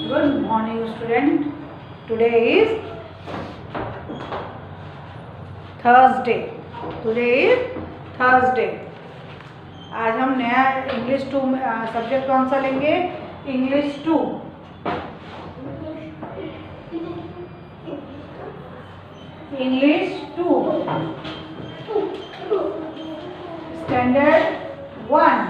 Good morning, student. Today is Thursday. आज हम नया इंग्लिश 2 सब्जेक्ट कौन सा लेंगे? इंग्लिश 2. स्टैंडर्ड 1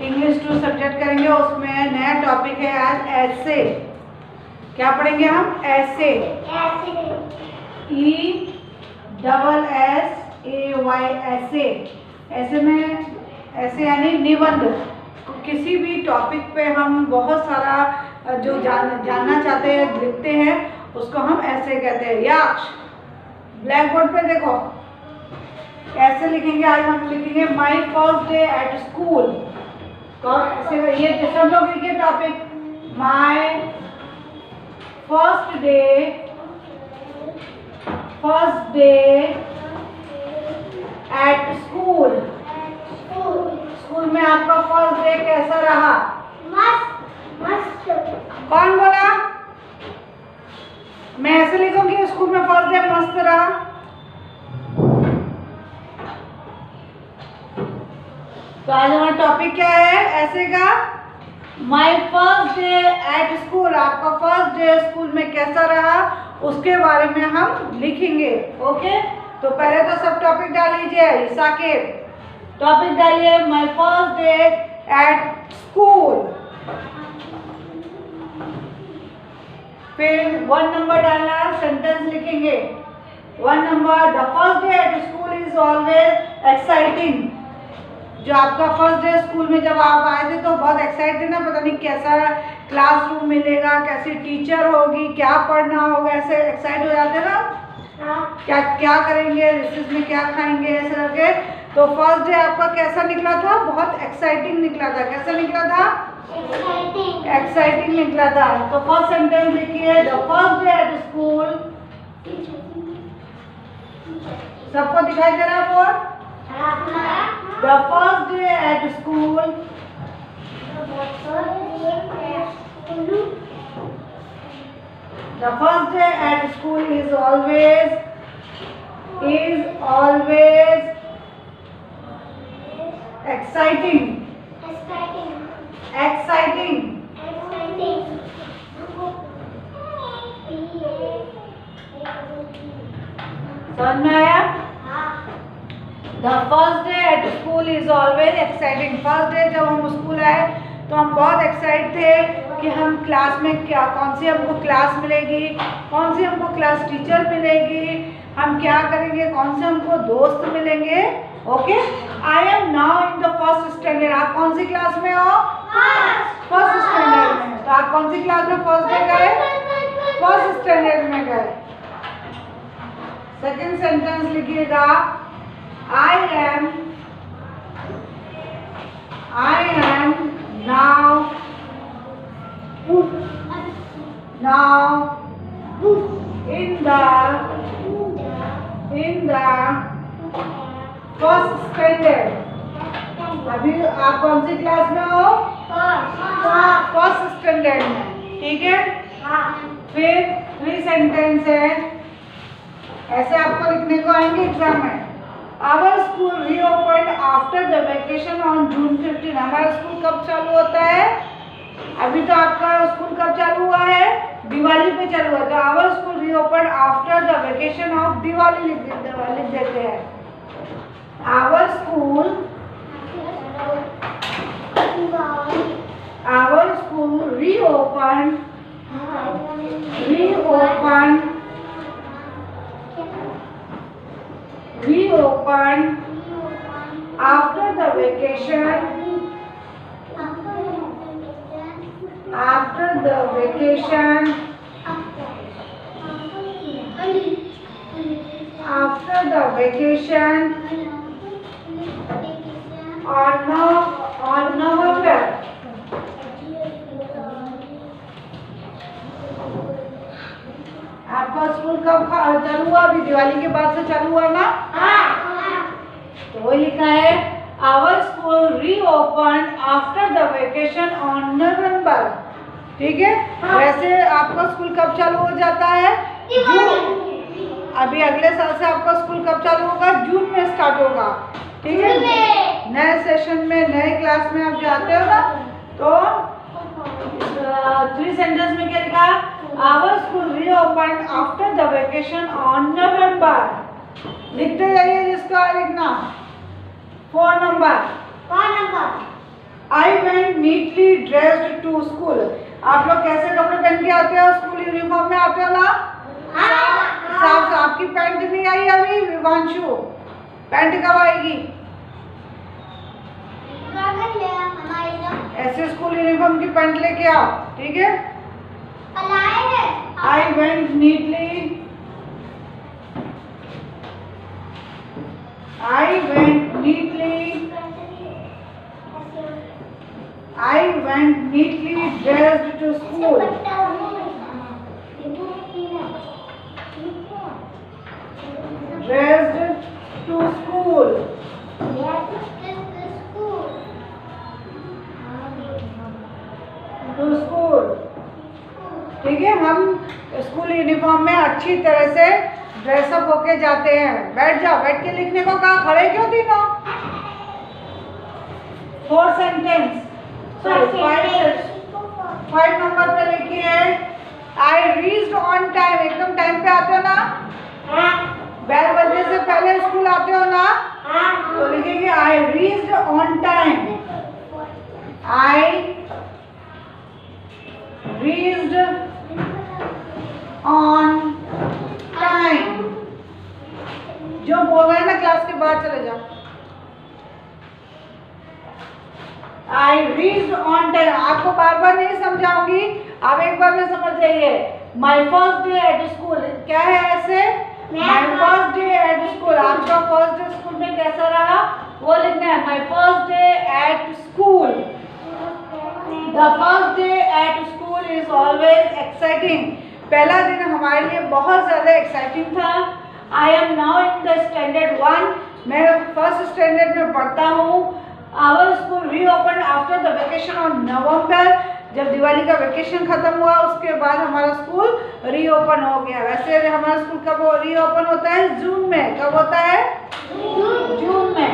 इंग्लिश 2 सब्जेक्ट करेंगे. उसमें नया टॉपिक है आज ऐसे. क्या पढ़ेंगे हम? ऐसे. ESSAY ऐसे. ऐसे में ऐसे यानी निबंध. किसी भी टॉपिक पे हम बहुत सारा जो जानना चाहते हैं लिखते हैं उसको हम ऐसे कहते हैं. याक्ष ब्लैक बोर्ड पे देखो ऐसे लिखेंगे. आज हम लिखेंगे माई फर्स्ट डे एट स्कूल. ये सब लोग लिखे topic. My first day at school. School में आपका फर्स्ट डे कैसा रहा? मस्त. कौन बोला? मैं ऐसे लिखूंगी स्कूल में फर्स्ट डे मस्त रहा. तो आज हमारा टॉपिक क्या है ऐसे का? माई फर्स्ट डे एट स्कूल. आपका फर्स्ट डे स्कूल में कैसा रहा उसके बारे में हम लिखेंगे. ओके. तो पहले तो सब टॉपिक डाल लीजिए. साकिब टॉपिक डालिए माई फर्स्ट डे एट स्कूल. फिर 1 नंबर डालना. सेंटेंस लिखेंगे 1 number. The first day at school is always exciting. जो आपका फर्स्ट डे स्कूल में जब आप आए थे तो बहुत एक्साइटेड थे ना. पता नहीं कैसा क्लासरूम मिलेगा, कैसी टीचर होगी, क्या पढ़ना होगा, ऐसे एक्साइट हो जाते ना. क्या करेंगे, रिसेस में क्या खाएंगे, ऐसे करके. तो फर्स्ट डे आपका कैसा निकला था? बहुत एक्साइटिंग निकला था. कैसा निकला था? एक्साइटिंग निकला था. तो फर्स्ट सेंटेंस लिखिए the first day at school. सबको दिखाई दे रहा board? The first day at school. The first day at school is always exciting. समझ में आया? The first day at school is always exciting. First day जब हम school आए तो हम बहुत एक्साइट थे कि हम क्लास में कौन सी हमको क्लास मिलेगी, कौन सी हमको क्लास टीचर मिलेगी, हम क्या करेंगे, कौन से हमको दोस्त मिलेंगे. Okay. I am now in the first standard. आप कौन सी क्लास में हो? फर्स्ट स्टैंडर्ड में. तो आप कौन सी क्लास में फर्स्ट डे गए? फर्स्ट स्टैंडर्ड में गए. सेकेंड सेंटेंस लिखिएगा I am now in the first standard. अभी आप कौन सी क्लास में हो? फर्स्ट स्टैंडर्ड में. ठीक है. फिर 3 सेंटेंस है ऐसे आपको लिखने को आएंगे एग्जाम में. Our school reopened after the vacation on June 15. हमारा स्कूल कब चालू होता है? अभी तो आपका स्कूल कब चालू हुआ है? दिवाली पे चालू हुआ. तो our school reopened after the vacation of Diwali लिख देते हैं. Our school reopened after the vacation on November. आपका स्कूल कब चालू हुआ? अभी दिवाली के बाद से चालू हुआ ना. तो वही लिखा है Our school reopened after the vacation on November. ठीक है। वैसे आपका स्कूल कब चालू हो जाता है? जून। अभी अगले साल से आपका स्कूल कब चालू होगा? जून में स्टार्ट होगा, ठीक है। नए सेशन में, नए क्लास में आप जाते हो ना, तो 3 सेंटेंस में क्या लिखा? Our school reopen after the vacation on November. लिखते जाइए जिसको लिखना। 4 number, I went neatly dressed to school. आप लोग कैसे कपड़े पहन के आते हो? स्कूल यूनिफॉर्म में आते हो ना? साफ। आपकी पैंट नहीं आई अभी विवांशु? पैंट कब आएगी? ऐसे स्कूल यूनिफॉर्म की पैंट लेके आओ, ठीक है। आई went neatly, I went neatly dressed to school. Dressed to school. To school. ठीक है, हम स्कूल यूनिफॉर्म में अच्छी तरह से ड्रेसअप होके जाते हैं। बैठ जाओ, बैठ के लिखने को कहा, खड़े क्यों तीनों? 4 सेंटेंस, सॉरी 5 नंबर पे लिखिए। I reached on time. एकदम टाइम पे आते हो ना? बेल बजने से पहले स्कूल आते हो ना? तो लिखेंगे I reached on time. I reached on time. जो बोल रहे हैं ना क्लास के बाहर चले जाओ। I reached on time. आपको बार बार नहीं समझाऊंगी, आप एक बार में समझ जाइए। My first day at school क्या है? ऐसे my first day at school. आपका फर्स्ट डे स्कूल में कैसा रहा वो लिखना है। My first day at school. The first day at school is always exciting. पहला दिन हमारे लिए बहुत ज़्यादा एक्साइटिंग था। I am now in the standard 1। मैं फर्स्ट स्टैंडर्ड में पढ़ता हूँ। Our school reopen after the vacation on November. जब दिवाली का वेकेशन खत्म हुआ उसके बाद हमारा स्कूल रीओपन हो गया। वैसे हमारा स्कूल कब रीओपन होता है? जून में। कब होता है? जून में।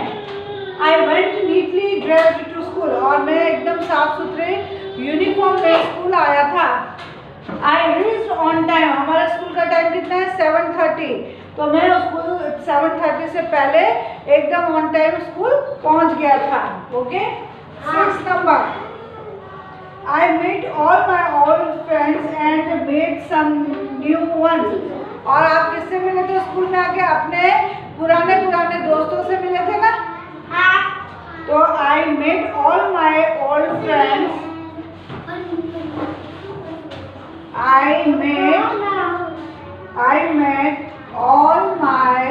I went neatly dressed to school. और मैं एकदम साफ सुथरे यूनिफॉर्म में स्कूल आया था। I reached on time. हमारा स्कूल का टाइम कितना है? 7:30। तो मैं स्कूल 7:30 से पहले एकदम ऑन टाइम स्कूल पहुंच गया था, okay. 6 number, I met all my old friends and made some new ones. और आप किससे मिले थे स्कूल में आके? अपने पुराने दोस्तों से मिले थे ना? तो I met all my old friends. I met all my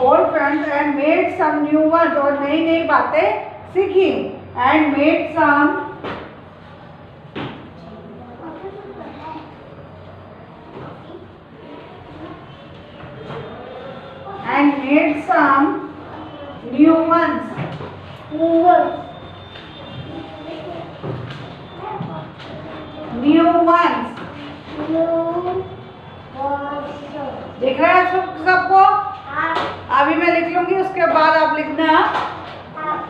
old friends and made some new ones। और नई बातें सीखी। and made some new ones। देख रहे हैं सबको? अभी मैं लिख लूंगी, उसके बाद आप लिखना।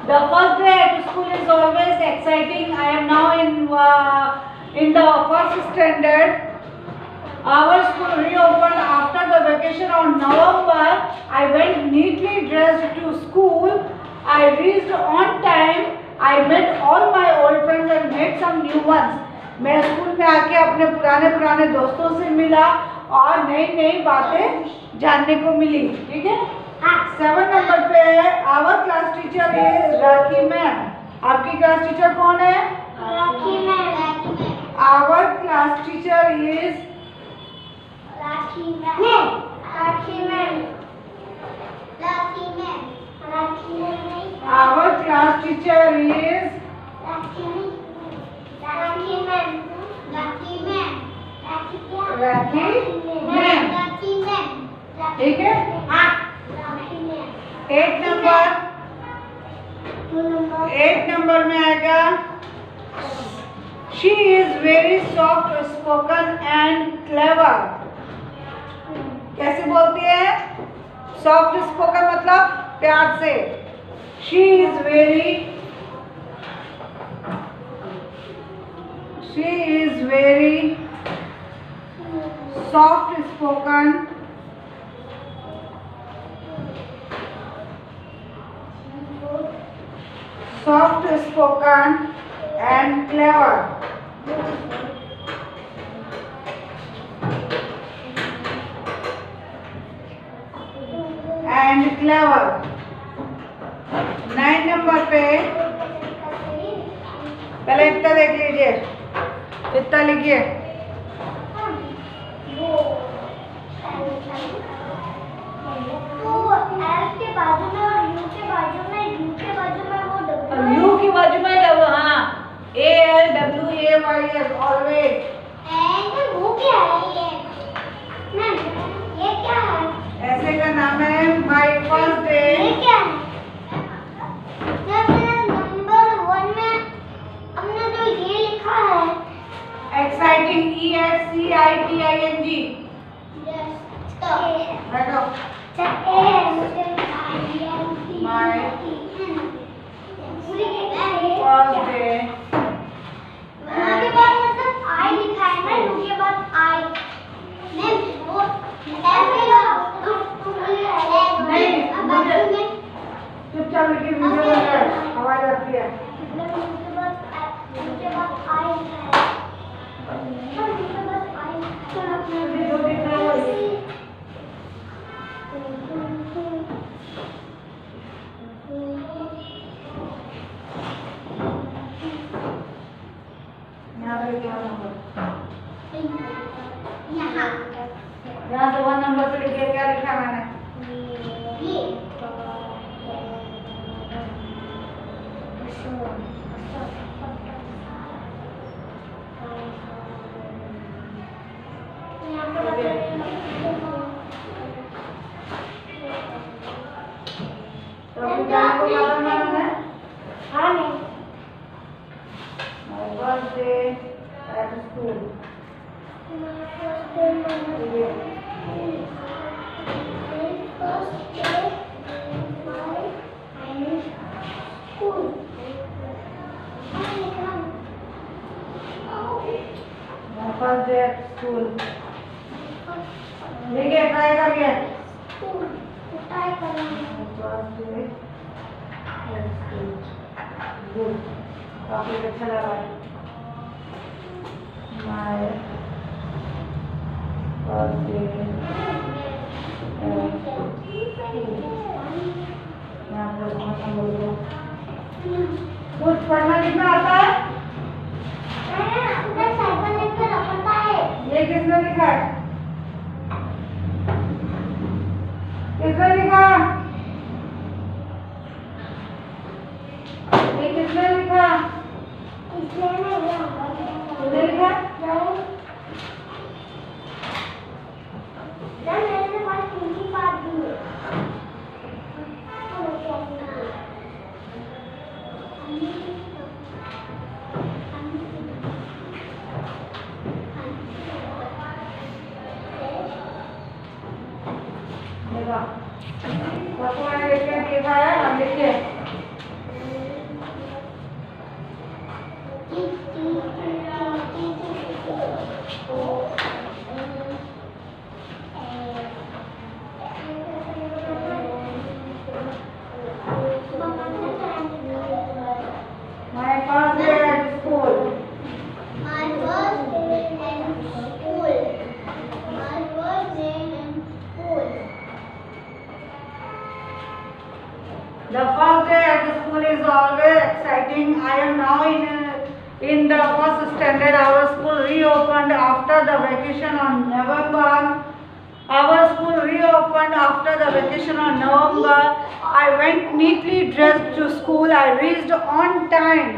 The first day at school is always exciting. I am now in the first standard. Our school reopened after the vacation on November. I went neatly dressed to school. I reached on time. I met all my old friends and made some new ones. मैं school में आके अपने पुराने दोस्तों से मिला और नई बातें जानने को मिली, ठीक है। 7 नंबर पे है, our class teacher is Rakhi ma'am. आपकी क्लास टीचर कौन है? Rakhi ma'am. Our class teacher is Rakhi ma'am. Our class teacher is Rakhi ma'am. ठीक है। 8 नंबर में आएगा she is very soft spoken and clever. कैसे बोलती है? सॉफ्ट स्पोकन मतलब प्यार से। She is very soft spoken and clever. And clever. 9 number पे पहले इतना देख लीजिए, इतना लिखिए। यू के बाजू में हाँ ALWAYS ऑलवेज। वो क्या है मैम? ये क्या है? ऐसे का नाम है माय फर्स्ट डे। ये क्या है? नंबर 1 में हमने जो ये लिखा है एक्साइटिंग EXCITING। बैठो। फर्स्ट डे के बाद मतलब आई लिखा है ना, यू के बाद आई नहीं वो नहीं चुपचाप लिखिए, वीडियो बन रहा है, आवाज आती है। यहाँ से 1 नंबर से लिखिए, क्या लिखा है मैंने? First day at school. First day at school. देखिए ट्राई करिए। First day at school. Good. काफी अच्छा लगा है। My first day at school. यहाँ पर मौसम बोलो। कुछ पढ़ना लिखना आता है? ये किसने लिखा है? किसने लिखा? ये किसने लिखा? किसने लिखा? सबको मैंने लिखने लिखा है, हम लिखिए। My first day at school. My first day in school. My first day in school. The first day at school is always exciting. I am now in the first standard. Our school reopened after the vacation on November. Our school reopened after the vacation on November. I went neatly dressed to school. I reached on time.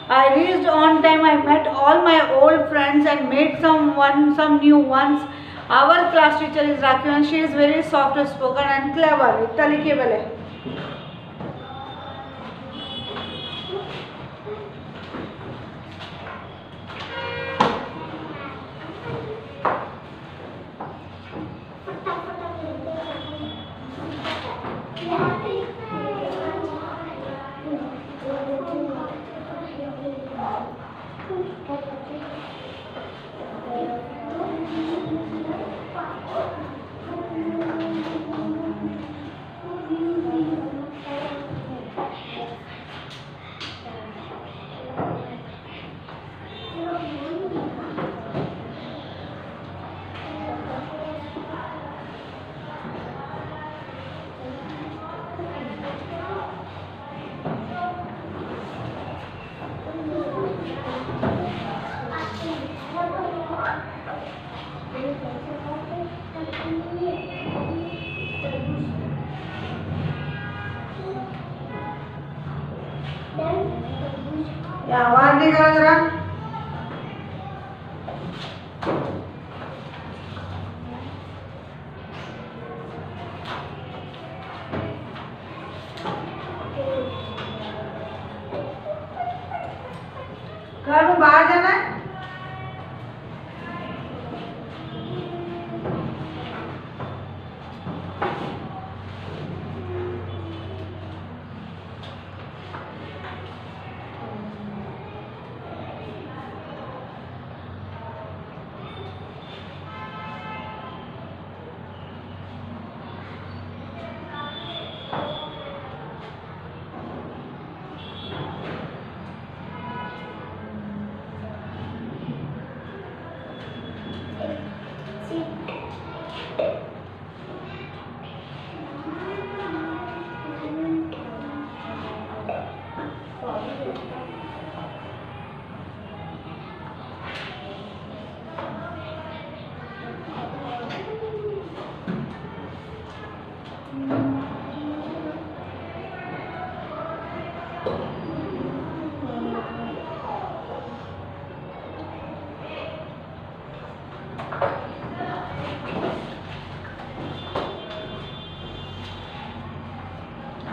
I met all my old friends and made some new ones. Our class teacher is Rakhi and she is very soft spoken and clever. इतना लिखिए पहले। आवाज निकालो जरा। घर में बाहर जाना है।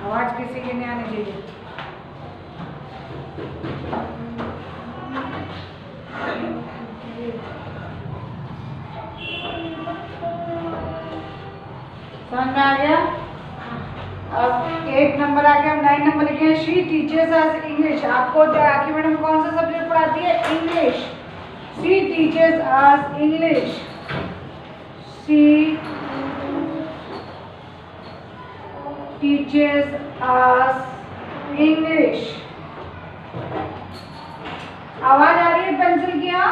आवाज किसी की नहीं आनी चाहिए। समझ में आ गया? अब 8 नंबर आ गया। 9 नंबर लिखे शी टीचर्स अस इंग्लिश। आपको राखी मैडम कौन सा सब्जेक्ट पढ़ाती है? English. She teachers us English. She teaches us English। आवाज आ रही है पेंसिल की? यहाँ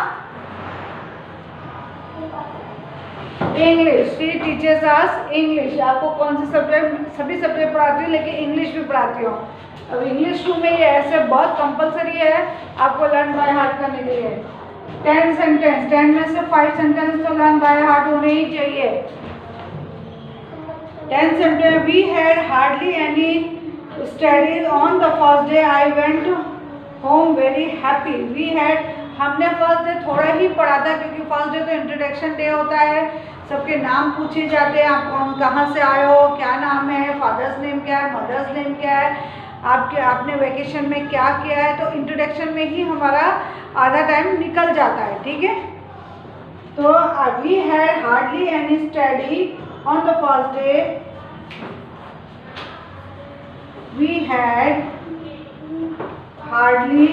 English. She teachers us English. आपको कौन से सब्जेक्ट? सभी सब्जेक्ट पढ़ाती हूँ, लेकिन इंग्लिश भी पढ़ाती हूँ। अब इंग्लिश 2 में ये ऐसे बहुत कंपलसरी है आपको लर्न बाय हार्ट करने के लिए। 10 सेंटेंस, 10 में से 5 सेंटेंस तो लर्न बाय हार्ट होने ही चाहिए। 10 sentence। We had hardly any studies on the first day. I went home very happy. We had, हमने फर्स्ट डे थोड़ा ही पढ़ा था, क्योंकि फर्स्ट डे तो इंट्रोडक्शन डे होता है, सबके नाम पूछे जाते हैं। आप कौन, कहाँ से आए हो, क्या नाम है, फादर्स नेम क्या है, मदर्स नेम क्या है, आपने वेकेशन में क्या किया है। तो इंट्रोडक्शन में ही हमारा आधा टाइम निकल जाता है। ठीक है, तो we had hardly any study on the first day। We had hardly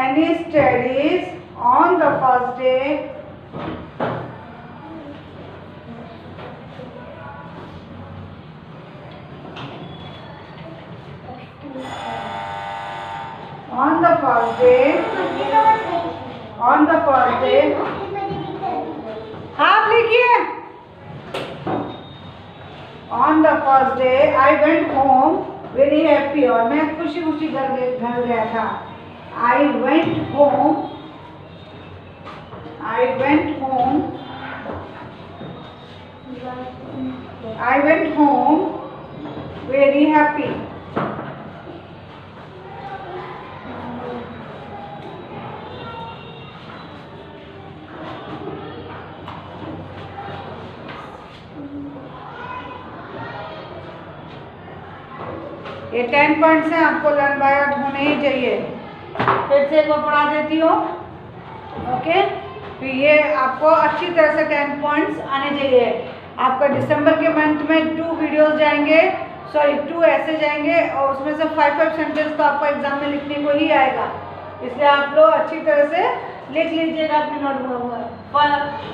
any study on the first day। On the first day आप लिखिए। On the first day I went home very happy। और मैं खुशी खुशी घर गया था। I went home I went home very happy. ये 10 पॉइंट्स हैं, आपको लर्न बाय हार्ट होने ही चाहिए। फिर से एक बार पढ़ा देती हूँ, ओके। फिर ये आपको अच्छी तरह से 10 पॉइंट्स आने चाहिए। आपका दिसंबर के मंथ में 2 वीडियोस जाएंगे, सॉरी 2 ऐसे जाएंगे, और उसमें से 5 सेंटेंस तो आपको एग्जाम में लिखने को ही आएगा, इसलिए आप लोग अच्छी तरह से लिख लीजिएगा अपनी नोटबुक में।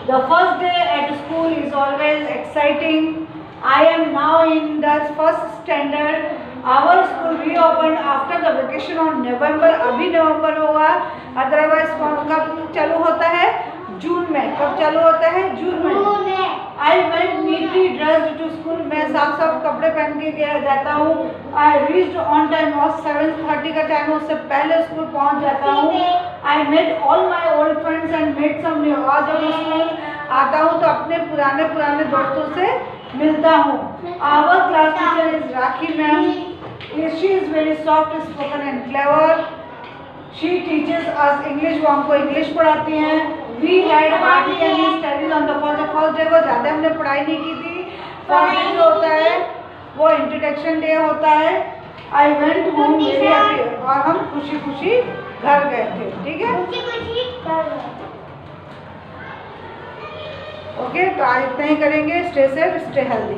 The first day at school is always exciting. I am now in the first standard. Our school reopened after the vacation on November. अभी नवंबर होगा, अदरवाइज कब चालू होता है? जून में। कब चालू होता है? जून में। I went neatly dressed to school. मैं साफ साफ कपड़े पहन के गया जाता हूँ। I reached on time और 7:30 का टाइम, उससे पहले स्कूल पहुँच जाता हूँ। I met all my old friends and met some new. और जब मैं स्कूल आता हूँ तो अपने पुराने दोस्तों से मिलता हूँ। Our class teacher is Rakhi ma'am. She is very soft spoken and clever. She teaches us English. वो हमको इंग्लिश पढ़ाती हैं। We had hardly any studies on the first day को ज़्यादा हमने पढ़ाई नहीं की थी। फर्स्ट डे जो होता है वो इंट्रोडक्शन डे होता है। I went home very happy. और हम खुशी खुशी घर गए थे, ठीक है? ओके, तो आज इतना ही करेंगे। Stay safe, stay healthy.